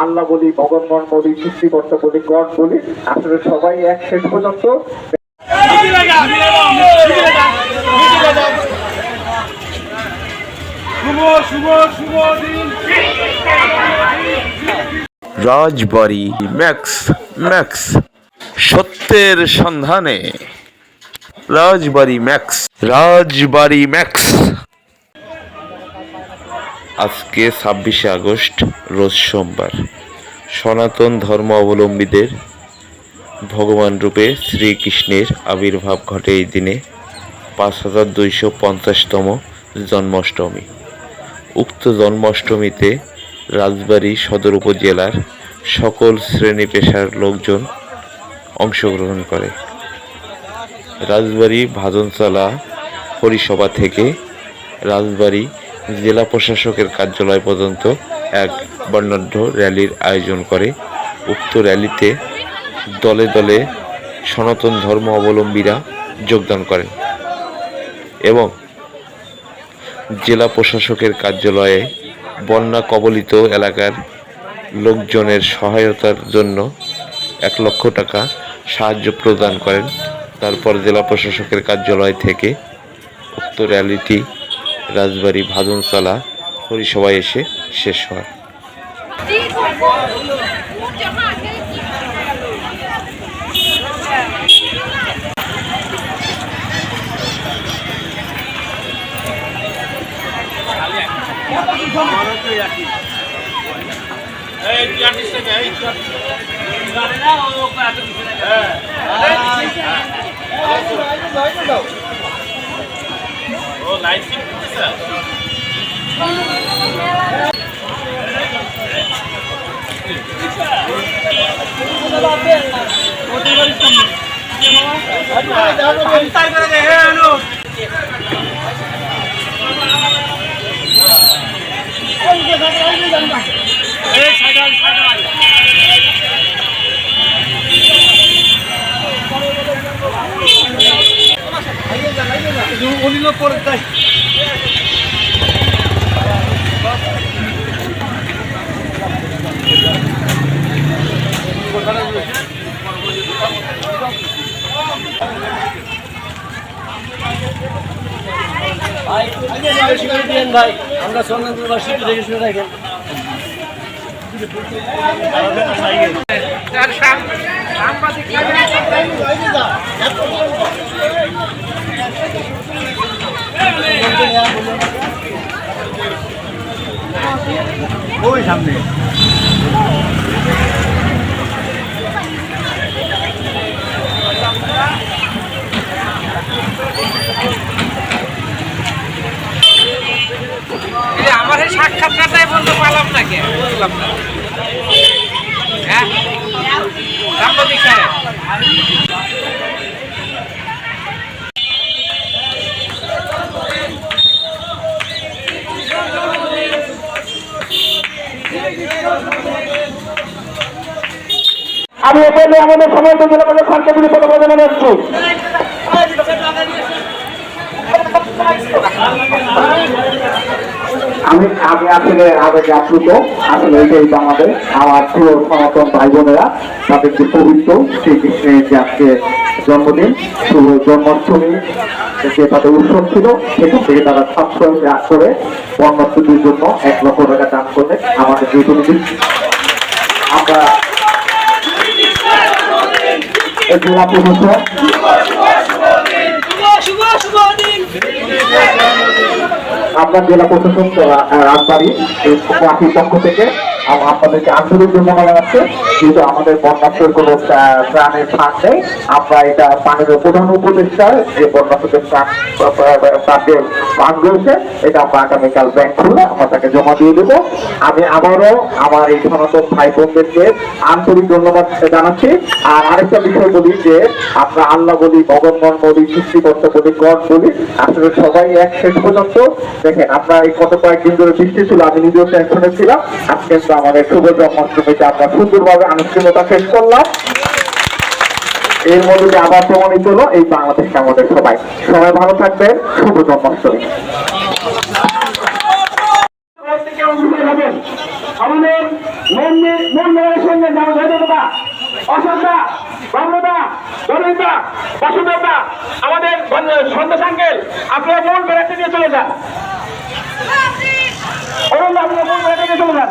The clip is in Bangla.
আল্লাহ বলি, ভগবান বলি, সৃষ্টিকর্তা বলি, গড বলি, আসলে সবাই এক শেষ পর্যন্ত। রাজবাড়ী ম্যাক্স ম্যাক্স সত্যের সন্ধানে। রাজবাড়ী ম্যাক্স, রাজবাড়ী ম্যাক্স। আজকে 26শে আগস্ট, রোজ সোমবার। সনাতন ধর্ম অবলম্বীদের ভগবান রূপে শ্রীকৃষ্ণের আবির্ভাব ঘটে এই দিনে 5250তম জন্মাষ্টমী। উক্ত জন্মাষ্টমীতে রাজবাড়ী সদর উপজেলার সকল শ্রেণী পেশার লোকজন অংশগ্রহণ করে। রাজবাড়ী ভাজনচালা পরিসভা থেকে রাজবাড়ী জেলা প্রশাসকের কার্যালয় পর্যন্ত এক বর্ণাঢ্য র্যালির আয়োজন করে। উক্ত র্যালিতে দলে দলে সনাতন ধর্ম অবলম্বীরা যোগদান করেন এবং জেলা প্রশাসকের কার্যালয়ে বন্যা কবলিত এলাকার লোকজনের সহায়তার জন্য 1 লক্ষ টাকা সাহায্য প্রদান করেন। তারপর জেলা প্রশাসকের কার্যালয় থেকে উক্ত র্যালিটি রাজবাড়ী ভাজনচালা পরিসভায় এসে শেষ হয়। ভাই আমরা সন্ন্যাসী দেখে শুনে রাখেন। ওই সামনে আমার এই সাক্ষাৎকারটাই বলতে পারলাম না, কে বুঝলাম না। হ্যাঁ সাংবাদিক সাহেব, আমি বলে আমাদের সময় তো জেলা সরকার বিরুদ্ধে বলে যাচ্ছি। আমি আসলে আবেগে আপ্লুত। আসলে এটাই তো আমাদের আমার প্রিয় সনাতন ভাই বোনেরা, তাদের যে পবিত্র শ্রীকৃষ্ণের যে আজকে জন্মদিন, শুভ জন্মাষ্টমী যে তাদের উৎসব ছিল, সেখান থেকে তারা স্বাস্থ্য ত্যাগ করে বন্যার্থীদের জন্য 1 লক্ষ টাকা দান করবে। আমাদের যে আমরা জেলা প্রশাসক আপনার জেলা প্রশাসক রাজবাড়ী পাখির পক্ষ থেকে আপনাদেরকে আন্তরিক ধন্যবাদ জানাচ্ছে। যেহেতু আমাদের বন্যার্থের কোনো প্রাণের ফাঁক নেই, আমরা এটা পানির প্রধান উপদেষ্টার যে বন্যার্থদের প্রাণের ফাঁক রয়েছে, এটা আমরা আগামীকাল ব্যাংক খুলে আমরা তাকে জমা দিয়ে দেবো। আমি আবারও আমার এই সনাতন ভাই বোনদেরকে আন্তরিক ধন্যবাদ জানাচ্ছি। আর আরেকটা বিষয় বলি যে আমরা আল্লাহ বলি, ভগবান বলি, সৃষ্টিকর্তা বলি, গড বলি, আসলে সবাই এক শেষ পর্যন্ত। দেখেন আমরা এই গত কয়েকদিন ধরে বৃষ্টি ছিল, আমি নিজেও টেনশনে ছিলাম। আজকে আমাদের শুভ জন্মাষ্টমীতে আমরা সুন্দরভাবে আনুষ্ঠানিকতা শেষ করলাম। এর মধ্যে আবার প্রমাণিত হলো এই বাংলাদেশে আমাদের সবাই ভালো থাকবেন। শুভ জন্মাষ্টমী। আমাদের মূল মেয়ের সঙ্গে যারা ধৈর্যতা অসংখ্যা ভদ্রতা দরিদ্রতা বাসুদেবতা আমাদের সন্ধ্যা সাঙ্গেল আপনারা মূল বেড়াতে নিয়ে চলে যান। আপনারা মূল বেড়াতে নিয়ে চলে যান।